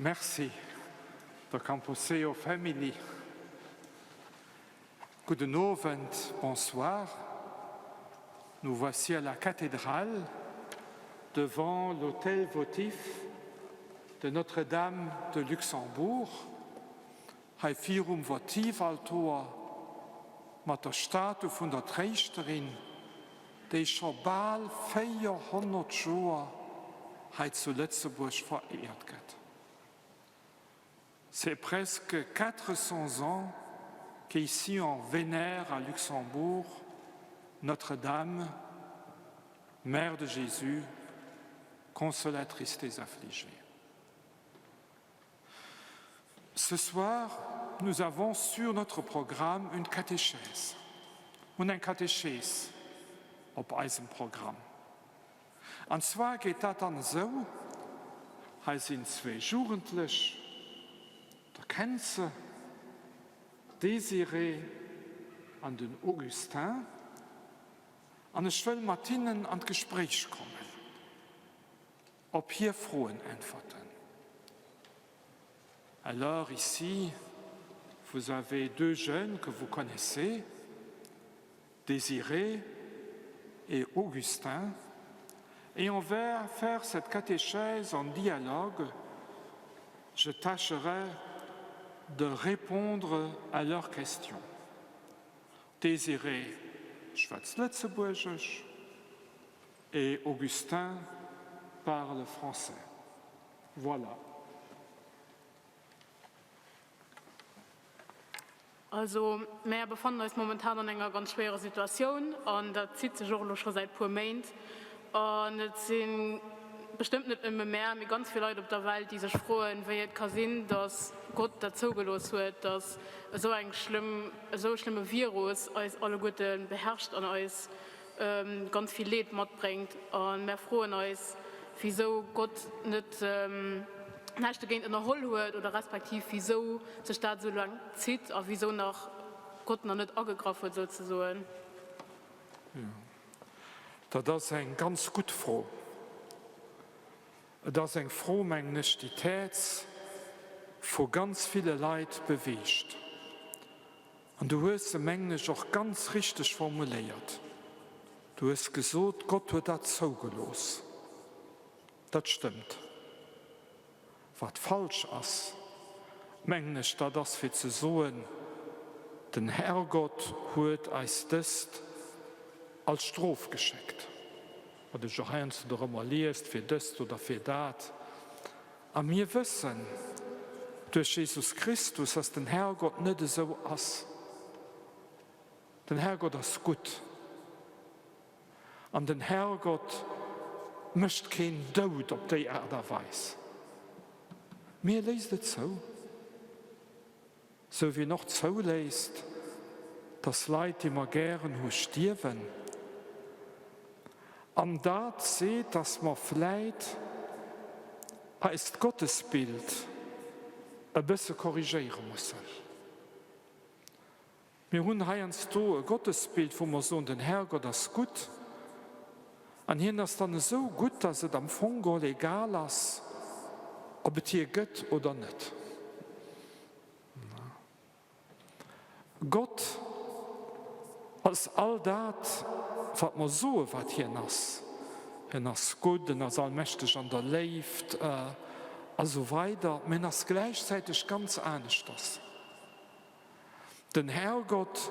Merci, der Camposeo Family. Guten Abend, bonsoir. Nous voici à la cathédrale, devant l'autel votif de Notre-Dame de Luxembourg. Hai firum votivaltor mit der Statue von der Trägerin, die schon bald 400 Jahre heute zu Lützeburg verehrt wird. C'est presque 400 ans qu'ici on vénère à Luxembourg Notre-Dame, Mère de Jésus, consolatrice des affligés. Ce soir, nous avons sur notre programme une catéchèse. Und ein Katechese auf unserem Programm. Und zwar geht das dann so, es sind zwei Jugendliche, der Kenze, Desiree und den Augustin, und ich will mit ihnen an Gespräch kommen, ob hier Fragen antworten. Alors ici, vous avez deux jeunes que vous connaissez, Désiré et Augustin, et on va faire cette catéchèse en dialogue. Je tâcherai de répondre à leurs questions. Désiré schwätzt Lützeburgisch et Augustin parle français. Voilà. Also, wir befinden uns momentan in einer ganz schweren Situation und das zieht sich auch schon seit ein paar Monaten. Und es sind bestimmt nicht immer mehr, aber ganz viele Leute auf der Welt, die sich freuen, wie es kann sein, dass Gott dazu gelassen wird, dass so ein schlimmer Virus uns alle Guten beherrscht und uns ganz viel Leid mitbringt. Und wir freuen uns, wieso Gott nicht nicht in der Holl hat oder respektive wieso sich das so lange zieht und wieso noch Gott noch nicht angegriffen wird sozusagen. Ja. Das ist eine ganz gute Frage. Das ist eine Frohmenge, die Täts von ganz vielen Leuten bewegt. Und du hast die Menge auch ganz richtig formuliert. Du hast gesagt, Gott hat das zugelassen. Das stimmt. Was falsch ist, meine ich, das für zu sagen, den Herrgott hat uns das als Strafe geschickt. Oder so eins oder immer liest, für das oder für das. Aber wir wissen, durch Jesus Christus, dass der Herrgott nicht so ist. Der Herrgott ist gut. Und der Herrgott möchte keinen Tod auf der Erde weisen. Mir lest es so wie noch zulässt, dass Leute immer gern sterben. Und das sieht, dass man vielleicht als Gottesbild ein bisschen korrigieren muss. Wir haben hier ein Gottesbild, wo wir sagen, der Herrgott ist gut. Und hier ist dann so gut, dass es am Anfang legal ist, ob es hier geht oder nicht. Gott als all das, was man so, was hier ist. Er ist gut, er ist allmächtig und er lebt, und so weiter. Man ist gleichzeitig ganz anders. Den Herrgott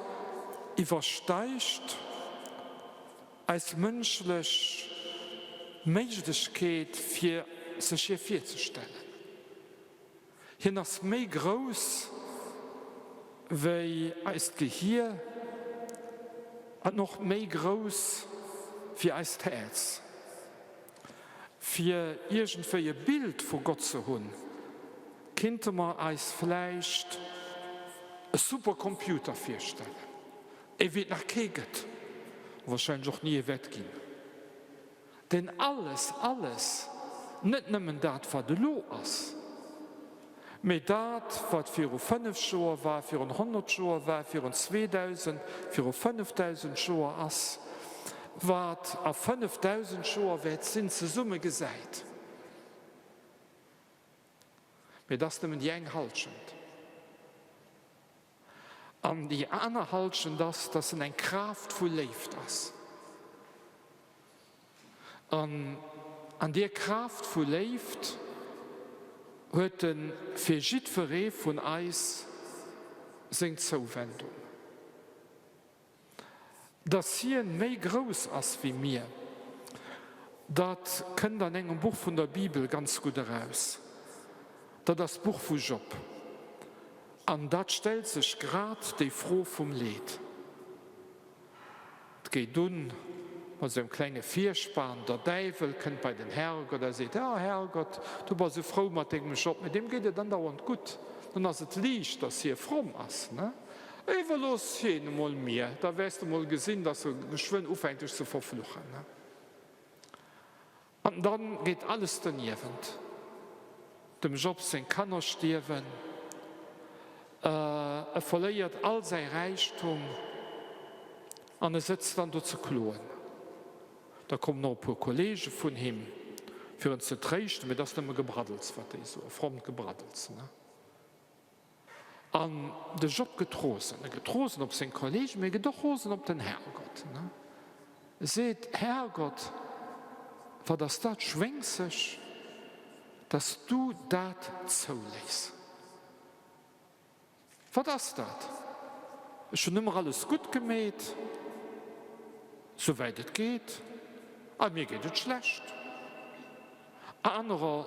übersteigt als menschliche Möglichkeit, für sich hier vorzustellen. Hier ist mehr groß, wie als Gehirn, und noch mehr groß wie als Herz. Für irgendwie ein Bild von Gott zu haben, könnte man als vielleicht einen Supercomputer vorstellen. Er wird nach Kegel, wahrscheinlich auch nie weggehen. Denn alles, nicht nur das, was der Lo ist, mit das, was für 5 Jahre war, für 100 Jahre war, für 2000, für 5000 Jahre ist, was auf 5000 Jahre wird, sind zusammen gesagt. Aber das nehmen die eng haltend. An die anderen halten das in ein kraftvoll lebt ist. An der kraftvoll lebt, hat den für jede von uns seine Zuwendung. Dass hier mehr groß ist wie mir, das kommt in einem Buch von der Bibel ganz gut heraus. Das ist das Buch von Job. Und das stellt sich gerade die Frage vom Leid. Es geht dann mit so einem kleinen Vierspann, der Teufel kommt bei den Herrgott, der sagt, ja Herrgott, du bist so froh mit dem Job, mit dem geht es dann dauernd gut. Dann ist es leicht, dass hier fromm ist. Ne? Überlass hier mal mehr, da wirst du mal gesehen, dass du geschwind aufhängt dich zu verfluchen. Ne? Und dann geht alles daneben. Dem Job kann er sterben. Verliert all sein Reichtum und sitzt dann dort zu klonen. Da kommen noch ein paar Kollegen von ihm, für uns zu trösten, aber das ist nicht mehr gebradelt, was ich so, fromm gebradelt. Ne? Und der Job getrosen auf seinen Kollegen, aber getrosen auf den Herrgott. Ne? Seht, Herrgott, war das schwingt sich, dass du das zulässt. Was ist das? Ist schon immer alles gut gemäht, soweit es geht, aber mir geht es schlecht. Andere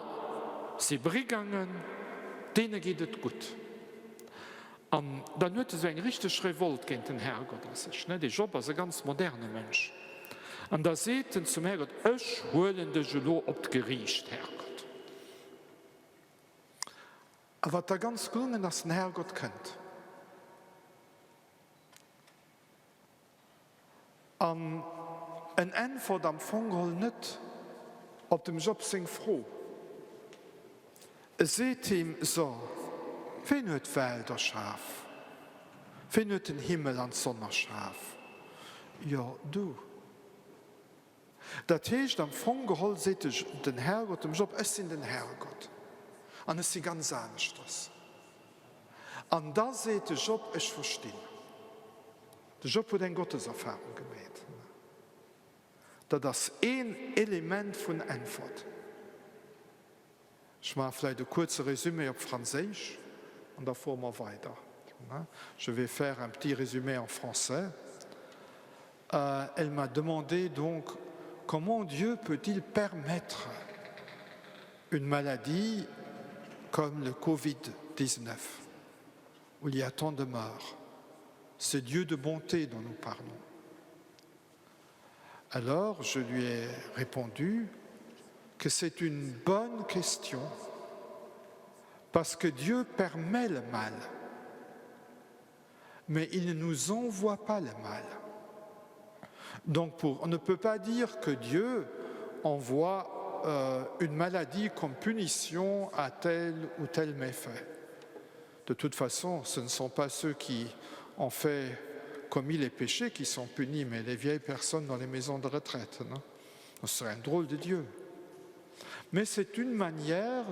sind gegangen, denen geht es gut. Und dann hat so ein richtig Revolt gegen den Herrgott. Der Job ist ein ganz moderner Mensch. Und da seht ihr zum Herrgott, ich hole den Gelo auf das Gericht, Herrgott. Aber da ganz gelungen, dass den Herrgott kennt. Ein Antwort am Fongol nicht auf dem Job sind froh. Seht ihm so, wen hat Wälder scharf? Wen hat den Himmel an Sonne scharf? Ja, du. Das heißt, am Fongol seht den Herrgott, dem Job, es sind den Herrgott. Und es ist ganz anders. Und da seht der Job, ich verstehe. Der Job hat eine Gotteserfahrung gemacht. Das ist ein Element von Antwort. Ich mache vielleicht ein kurzes Resümee auf Französisch und dann fahren wir weiter. Je vais faire un petit résumé en français. Elle m'a demandé donc comment Dieu peut-il permettre une maladie comme le Covid-19, où il y a tant de morts. C'est Dieu de bonté dont nous parlons. Alors, je lui ai répondu que c'est une bonne question, parce que Dieu permet le mal, mais il ne nous envoie pas le mal. Donc, on ne peut pas dire que Dieu envoie une maladie comme punition à tel ou tel méfait. De toute façon, ce ne sont pas ceux qui ont commis les péchés qui sont punis, mais les vieilles personnes dans les maisons de retraite. Non? Ce serait un drôle de Dieu. Mais c'est une manière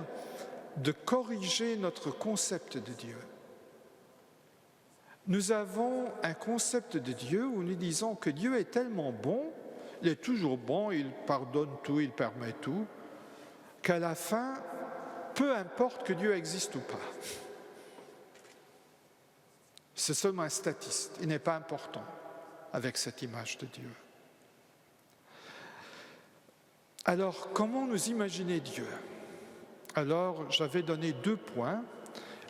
de corriger notre concept de Dieu. Nous avons un concept de Dieu où nous disons que Dieu est tellement bon, il est toujours bon, il pardonne tout, il permet tout, qu'à la fin, peu importe que Dieu existe ou pas. C'est seulement un statiste, il n'est pas important avec cette image de Dieu. Alors, comment nous imaginer Dieu? Alors, j'avais donné 2 points,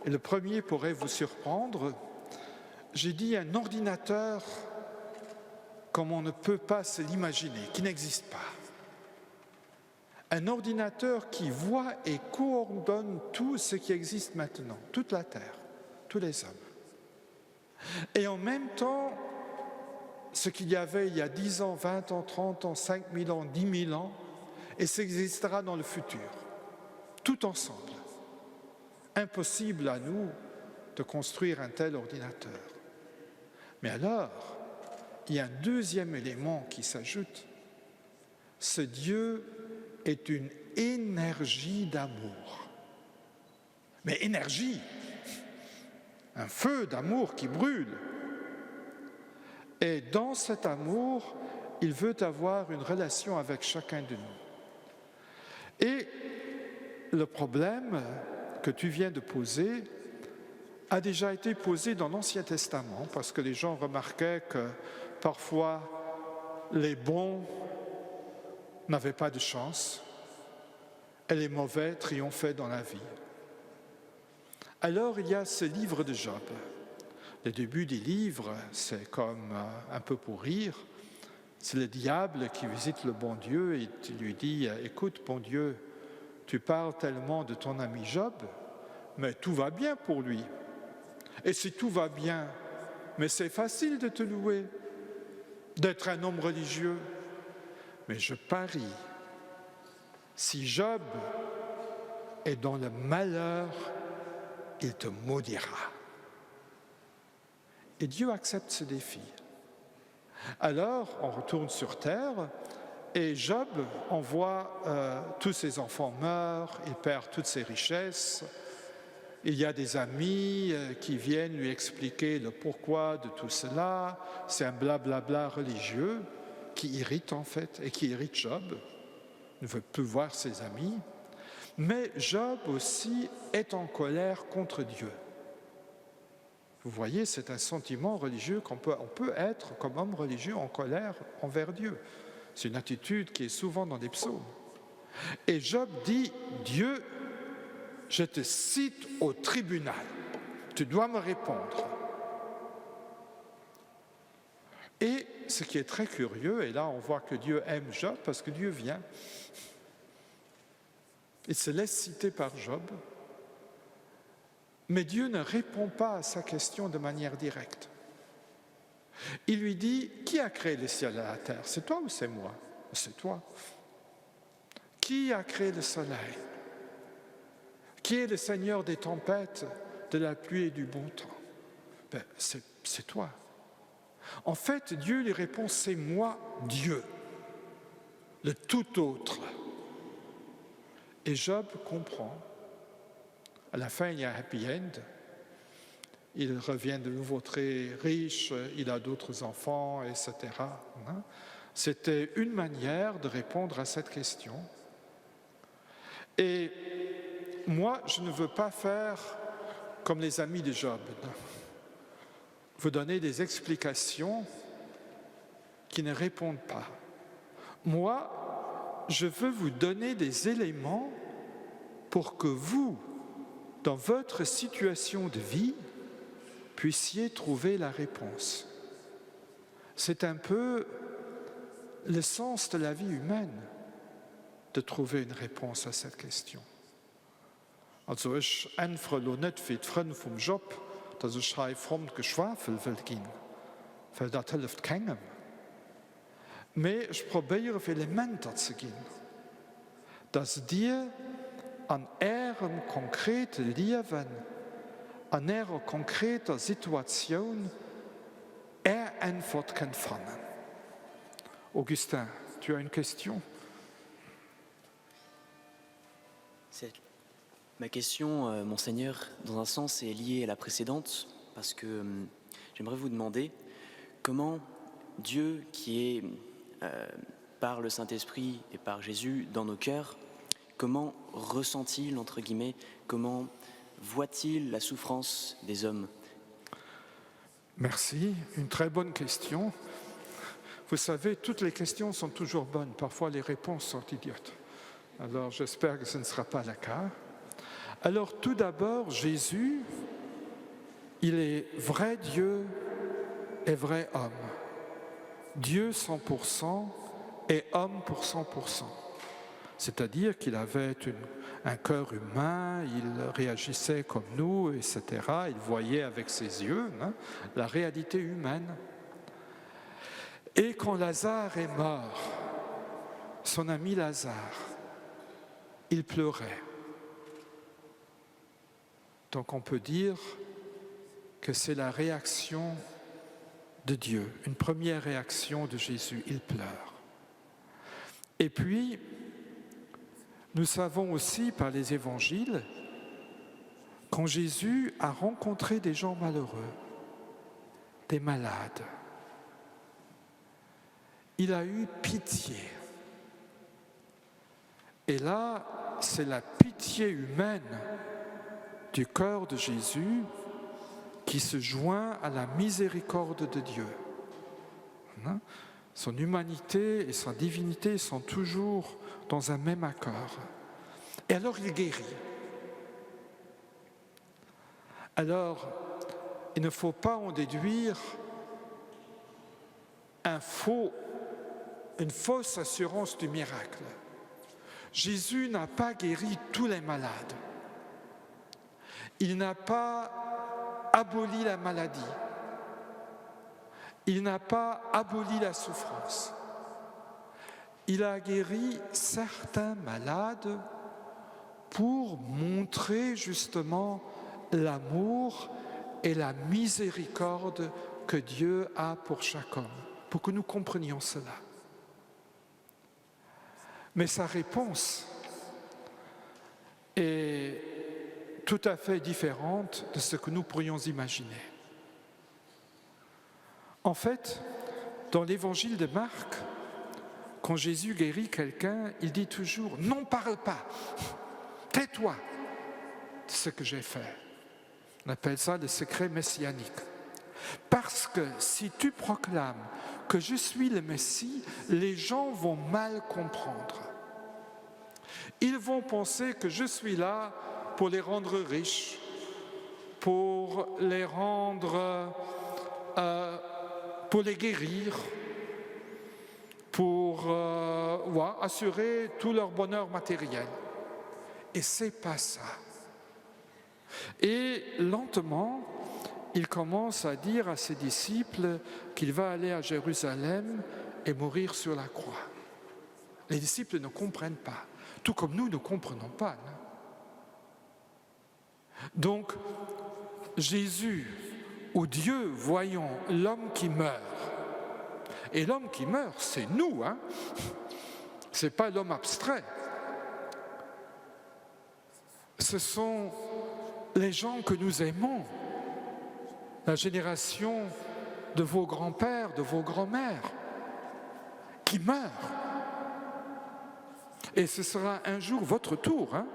et le premier pourrait vous surprendre. J'ai dit un ordinateur comme on ne peut pas se l'imaginer, qui n'existe pas. Un ordinateur qui voit et coordonne tout ce qui existe maintenant, toute la Terre, tous les hommes. Et en même temps, ce qu'il y avait il y a 10 ans, 20 ans, 30 ans, 5000 ans, 10 000 ans, et ça existera dans le futur, tout ensemble. Impossible à nous de construire un tel ordinateur. Mais alors, il y a un deuxième élément qui s'ajoute. Ce Dieu est une énergie d'amour. mais énergie, un feu d'amour qui brûle. Et dans cet amour, il veut avoir une relation avec chacun de nous. Et le problème que tu viens de poser a déjà été posé dans l'Ancien Testament, parce que les gens remarquaient que parfois les bons n'avaient pas de chance et les mauvais triomphaient dans la vie. Alors il y a ce livre de Job. Le début du livre, c'est comme un peu pour rire. C'est le diable qui visite le bon Dieu et lui dit « Écoute, bon Dieu, tu parles tellement de ton ami Job, mais tout va bien pour lui. Et si tout va bien, mais c'est facile de te louer, d'être un homme religieux. Mais je parie, si Job est dans le malheur, il te maudira. » Et Dieu accepte ce défi. Alors, on retourne sur terre et Job, on voit tous ses enfants meurent, il perd toutes ses richesses. Il y a des amis qui viennent lui expliquer le pourquoi de tout cela. C'est un blablabla religieux qui irrite en fait et qui irrite Job. Il ne veut plus voir ses amis. Mais Job aussi est en colère contre Dieu. Vous voyez, c'est un sentiment religieux on peut être, comme homme religieux, en colère envers Dieu. C'est une attitude qui est souvent dans les psaumes. Et Job dit, Dieu, je te cite au tribunal. Tu dois me répondre. Et ce qui est très curieux, et là on voit que Dieu aime Job parce que Dieu vient. Il se laisse citer par Job. Mais Dieu ne répond pas à sa question de manière directe. Il lui dit, qui a créé les ciels et la terre? C'est toi ou c'est moi? C'est toi. Qui a créé le soleil? Qui est le Seigneur des tempêtes, de la pluie et du bon temps? C'est toi. En fait, Dieu lui répond, c'est moi, Dieu, le tout autre. Et Job comprend. À la fin, il y a un happy end. Il revient de nouveau très riche, il a d'autres enfants, etc. C'était une manière de répondre à cette question. Et moi, je ne veux pas faire comme les amis de Job, vous donner des explications qui ne répondent pas. Moi, je veux vous donner des éléments pour que vous, dans votre situation de vie, puissiez trouver la réponse. C'est un peu le sens de la vie humaine, de trouver une réponse à cette question. Also ich einfrelo net wie d'Frën vum Job, dat ich schrei fromm Geschwafel will ginn, weil dat hilft kegem. Me ich probéiere Elementer ze ginn, dass dir an Ärem konkrete Liewen, an Ärer konkreter Situation Antwort kann fangen. Augustin, tu as une question? Ma question, Monseigneur, dans un sens, est liée à la précédente, parce que j'aimerais vous demander comment Dieu, qui est par le Saint-Esprit et par Jésus dans nos cœurs, comment ressent-il, entre guillemets, comment voit-il la souffrance des hommes? Merci, une très bonne question. Vous savez, toutes les questions sont toujours bonnes, parfois les réponses sont idiotes. Alors j'espère que ce ne sera pas le cas. Alors tout d'abord, Jésus, il est vrai Dieu et vrai homme. Dieu 100% et homme pour 100%. C'est-à-dire qu'il avait un cœur humain, il réagissait comme nous, etc. Il voyait avec ses yeux la réalité humaine. Et quand Lazare est mort, son ami Lazare, il pleurait. Donc on peut dire que c'est la réaction de Dieu, une première réaction de Jésus, il pleure. Et puis, nous savons aussi par les évangiles quand Jésus a rencontré des gens malheureux, des malades, il a eu pitié. Et là, c'est la pitié humaine du cœur de Jésus qui se joint à la miséricorde de Dieu. Son humanité et sa divinité sont toujours dans un même accord. Et alors il guérit. Alors, il ne faut pas en déduire une fausse assurance du miracle. Jésus n'a pas guéri tous les malades. Il n'a pas aboli la maladie. Il n'a pas aboli la souffrance. Il a guéri certains malades pour montrer justement l'amour et la miséricorde que Dieu a pour chaque homme, pour que nous comprenions cela. Mais sa réponse est tout à fait différente de ce que nous pourrions imaginer. En fait, dans l'évangile de Marc, quand Jésus guérit quelqu'un, il dit toujours « Non, parle pas, tais-toi de ce que j'ai fait ». On appelle ça le secret messianique. Parce que si tu proclames que je suis le Messie, les gens vont mal comprendre. Ils vont penser que je suis là pour les rendre riches, pour les rendre, pour les guérir, pour assurer tout leur bonheur matériel. Et c'est pas ça. Et lentement, il commence à dire à ses disciples qu'il va aller à Jérusalem et mourir sur la croix. Les disciples ne comprennent pas, tout comme nous ne comprenons pas. Non? Donc, Jésus ou Dieu voyant l'homme qui meurt, et l'homme qui meurt, c'est nous, hein? Ce n'est pas l'homme abstrait. Ce sont les gens que nous aimons, la génération de vos grands-pères, de vos grands-mères, qui meurent. Et ce sera un jour votre tour. Hein?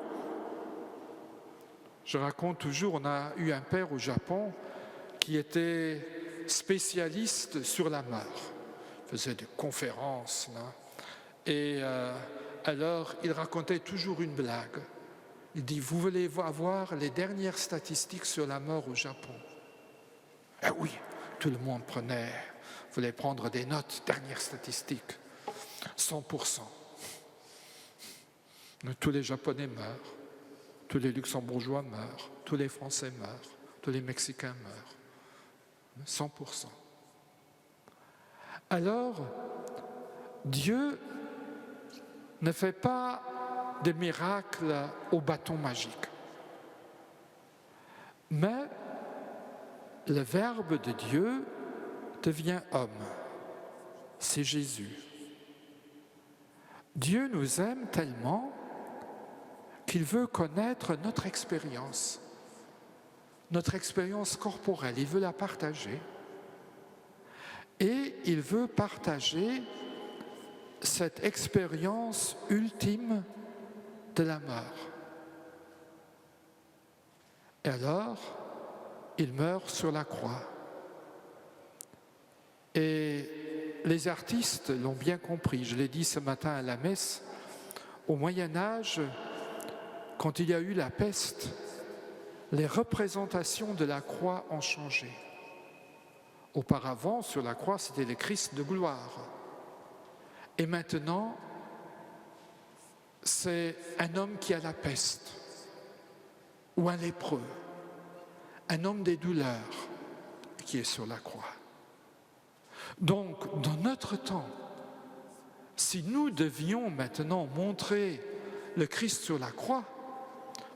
Je raconte toujours, on a eu un père au Japon qui était spécialiste sur la mort. Il faisait des conférences. Là. Et alors, il racontait toujours une blague. Il dit, vous voulez avoir les dernières statistiques sur la mort au Japon? Eh oui, tout le monde voulait prendre des notes, dernières statistiques. 100%. Tous les Japonais meurent, tous les Luxembourgeois meurent, tous les Français meurent, tous les Mexicains meurent. 100%. Alors, Dieu ne fait pas des miracles au bâton magique. Mais le Verbe de Dieu devient homme. C'est Jésus. Dieu nous aime tellement qu'il veut connaître notre expérience corporelle. Il veut la partager. Et il veut partager cette expérience ultime de la mort. Et alors, il meurt sur la croix. Et les artistes l'ont bien compris. Je l'ai dit ce matin à la messe. Au Moyen-Âge, quand il y a eu la peste, les représentations de la croix ont changé. Auparavant, sur la croix, c'était le Christ de gloire. Et maintenant, c'est un homme qui a la peste, ou un lépreux, un homme des douleurs qui est sur la croix. Donc, dans notre temps, si nous devions maintenant montrer le Christ sur la croix,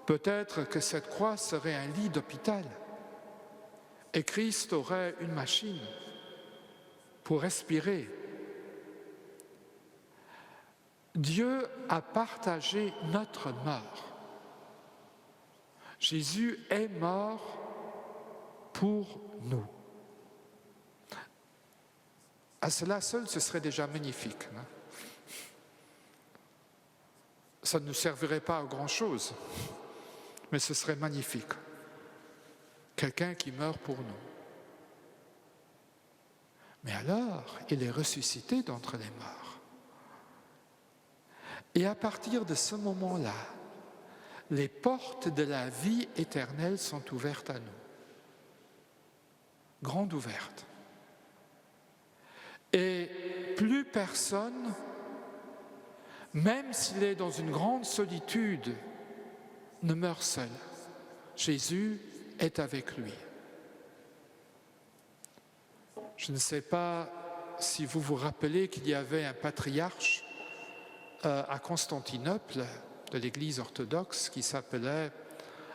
peut-être que cette croix serait un lit d'hôpital et Christ aurait une machine pour respirer. Dieu a partagé notre mort. Jésus est mort pour nous. À cela seul, ce serait déjà magnifique. Hein? Ça ne nous servirait pas à grand-chose, mais ce serait magnifique. Quelqu'un qui meurt pour nous. Mais alors, il est ressuscité d'entre les morts. Et à partir de ce moment-là, les portes de la vie éternelle sont ouvertes à nous. Grandes ouvertes. Et plus personne, même s'il est dans une grande solitude, ne meurt seul. Jésus est avec lui. Je ne sais pas si vous vous rappelez qu'il y avait un patriarche à Constantinople de l'Église orthodoxe qui s'appelait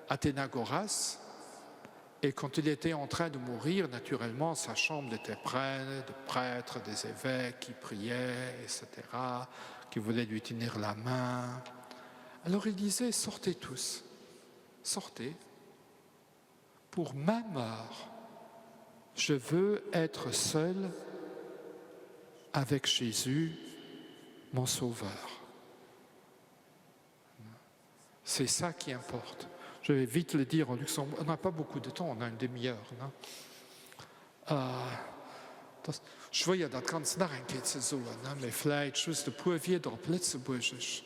Athénagoras. Et quand il était en train de mourir, naturellement, sa chambre était pleine de prêtres, des évêques qui priaient, etc., qui voulaient lui tenir la main. Alors il disait, sortez tous, sortez. Pour ma mort, je veux être seul avec Jésus, mon Sauveur. C'est ça qui importe. Je vais vite le dire en Luxembourg. On n'a pas beaucoup de temps, on a une demi-heure. Ich will ja das ganz nachher so, aber vielleicht schon der pur wieder Blitzburgisch.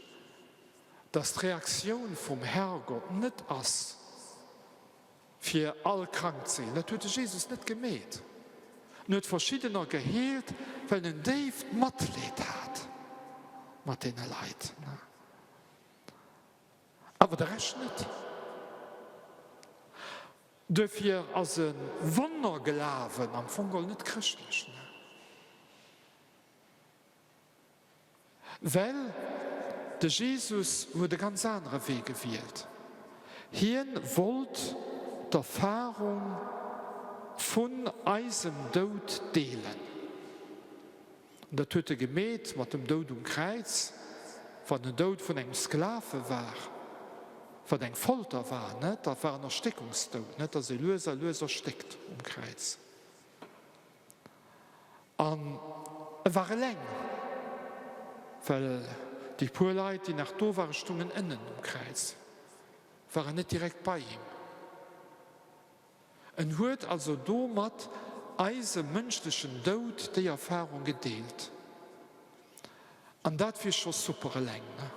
Dass die Reaktion vom Herrgott nicht ist, für all krank zu sein. Das hat Jesus nicht gemäht. Nicht verschiedener geheilt, weil ein Dave Matleid hat. Mit den Leid. Aber der Rest nicht. Dafür als ein Wandergelaufen am Fungel nicht christlich. Weil der Jesus wurde ganz andere Wege gewählt. Hier wollte die Erfahrung von einem Tod teilen. Und das hat gemäht mit dem Tod am Kreuz, von dem Tod von einem Sklaven war. Von einem Folter war, nicht? Das war ein Erstickungstod, nicht? Dass er Löser steckt am Kreuz. Und war lang, weil die paar Leute, die nach da waren, standen innen am Kreuz, waren nicht direkt bei ihm. Und hat also damit einen menschlichen Tod die Erfahrung geteilt. Und das war schon super lang, ne?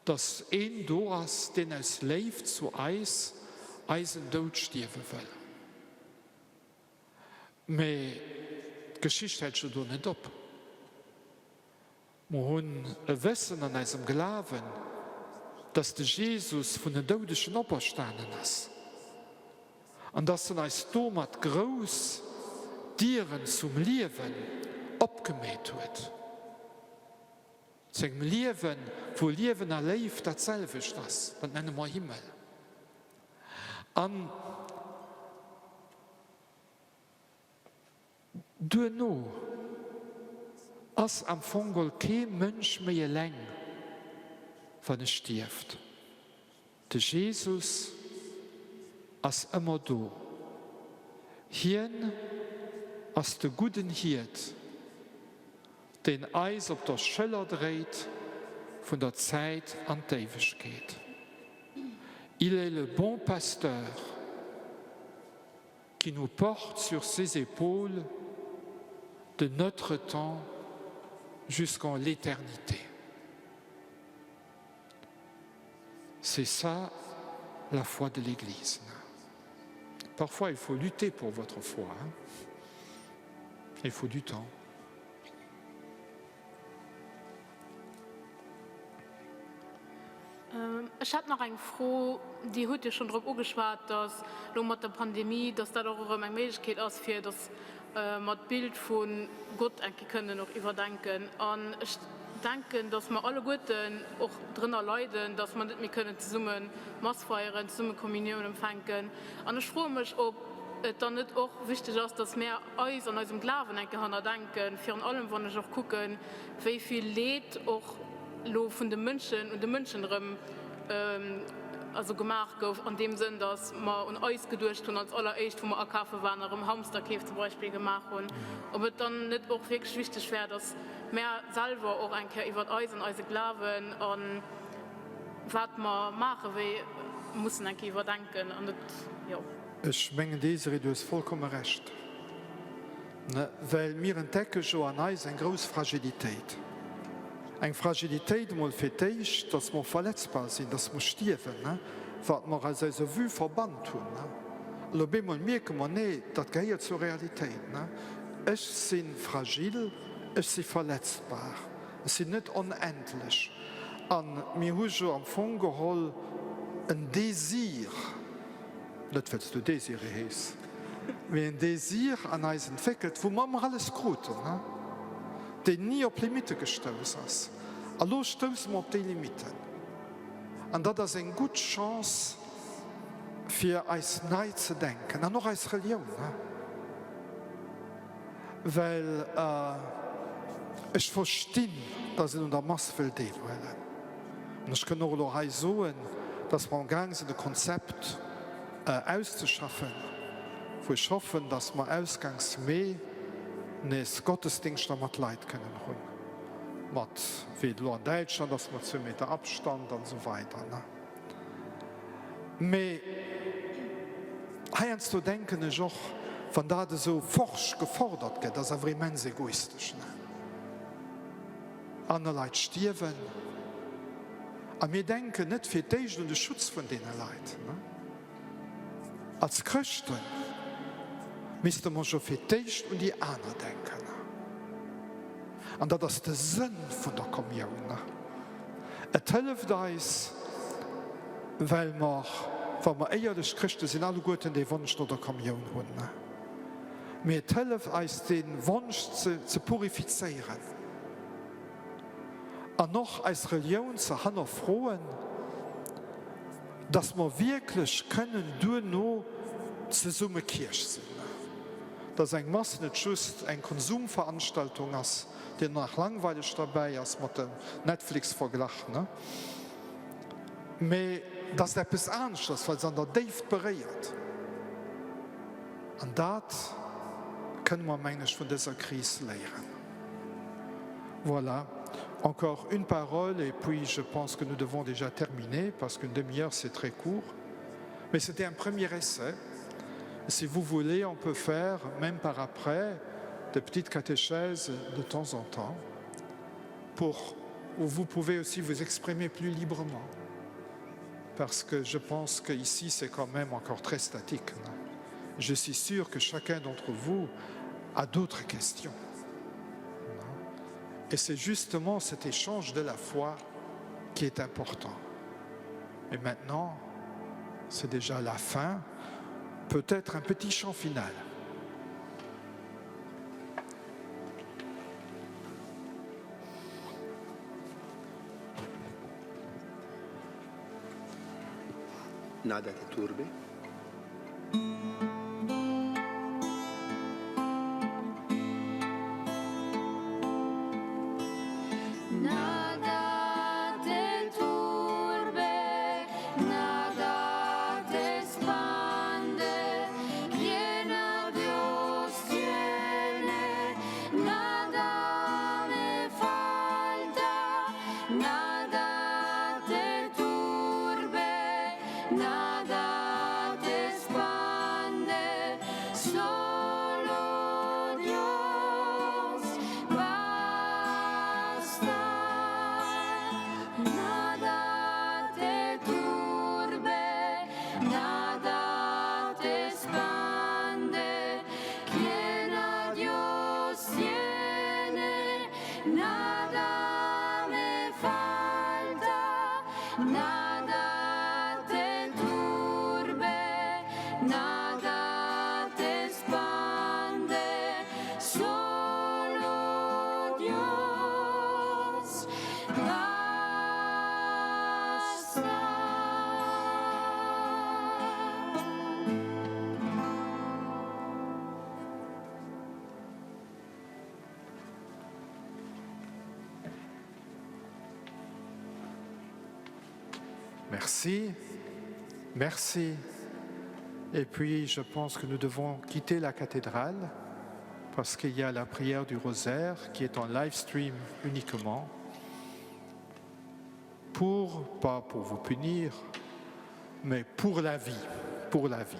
Dass ein da ist, den es lebt zu Eis einen Tod sterben will. Aber die Geschichte hält schon da nicht ab. Wir haben ein Wissen an unserem Glauben, dass der Jesus von den Todischen auferstanden ist. Und dass er uns damit groß Tieren zum Leben abgemäht hat. Zum Leben, wo Leben erlebt, dasselbe ist das. Das nennen wir Himmel. Und danach ist am Fungel kein Mensch mehr lang, wenn er stirbt. Der Jesus ist immer da. Hier ist der gute Hirt, den Eis auf der Schelle dreht von der Zeit an die Ewigkeit. Il est le bon pasteur qui nous porte sur ses épaules de notre temps jusqu'en l'éternité. C'est ça la foi de l'Église. Parfois, il faut lutter pour votre foi. Hein? Il faut du temps. Ich habe noch eine Frage, die heute schon darauf angesprochen, dass mit der Pandemie, dass da auch eine Möglichkeit ist, für das mit Bild von Gott können noch überdenken. Und ich denke, dass wir alle Guten auch drinnen leiden, dass wir nicht mehr können zusammen Mass feiern, zusammen Kommunion empfangen. Und ich frage mich, ob es dann nicht auch wichtig ist, dass wir uns an unserem Glauben denken, für allem, wenn ich auch gucken, wie viel Leid auch von den Menschen und den Menschen also gemacht gouf an dem Sinn, dass man un Eis gedurcht und als allererst, wo man Akaffe waren, im Hamsterkäf zum Beispiel gemacht und wird dann nicht auch wirklich wichtig schwer, dass mehr selber auch ein über Eis und Eise Glaven und was man machen will, muss ein überdenken und das, ja. Ich meine, du hast vollkommen recht. Ne? Weil wir entdecken schon an uns eine große Fragilität. Eine Fragilität, die für dass wir verletzbar sind, dass wir sterben, ne? Was wir als eine Vue verbannt tun. Ne? Und dann merken wir, nee, das gehört zur Realität. Ne? Ich bin fragil, ich bin verletzbar. Ich bin nicht unendlich. Und wir haben schon am Fond geholt ein Desir, nicht weil du Desir heißt, wie ein Desir an uns entwickelt, wo man alles gut ne? Der nie auf Limite gestoßen ist. Also stößen wir auf die Limiten. Und das ist eine gute Chance, für uns neu zu denken, und noch als Religion. Ne? Weil ich verstehe, dass ich in der Masse will teilen will. Und ich kann auch noch sagen, dass wir im Gang sind, das Konzept auszuschaffen, wo ich hoffe, dass wir ausgangs mehr des Gottesdienst mit Leid können holen. Mit wie in Deutschland, dass wir 2 Meter Abstand und so weiter. Ne? Aber hier zu denken ist auch, von da so forsch gefordert wird, das ist aber immens egoistisch. Ne? Andere Leute sterben. Und wir denken nicht für dich und den Schutz von diesen Leuten. Ne? Als Christen müsste man schon für dich und die anderen denken. Und das ist der Sinn von der Kommunion. Es hilft uns, weil wir, wenn wir ehrlich Christen sind, alle Guten den Wunsch nach der Kommunion haben. Aber es hilft uns, den Wunsch zu purifizieren. Und noch als Religion zu hinterfragen, dass wir wirklich können durch nur zusammen Kirche sind. Dass eine Masse nicht just eine Konsumveranstaltung ist, die nach langweilig dabei ist mit dem Netflix-Vergleich. Ne? Aber das ist etwas anderes, weil es an der Dave berührt. Und das können wir manchmal von dieser Krise lernen. Voilà. Encore une parole et puis je pense que nous devons déjà terminer parce qu'une demi-heure c'est très court. Mais c'était un premier essai. Si vous voulez, on peut faire, même par après, des petites catéchèses de temps en temps où vous pouvez aussi vous exprimer plus librement. Parce que je pense qu'ici, c'est quand même encore très statique. Non? Je suis sûr que chacun d'entre vous a d'autres questions. Et c'est justement cet échange de la foi qui est important. Et maintenant, c'est déjà la fin. Peut-être un petit chant final. Nada te turbe. Merci. Merci. Et puis, je pense que nous devons quitter la cathédrale parce qu'il y a la prière du rosaire qui est en live stream uniquement, pas pour vous punir, mais pour la vie, pour la vie.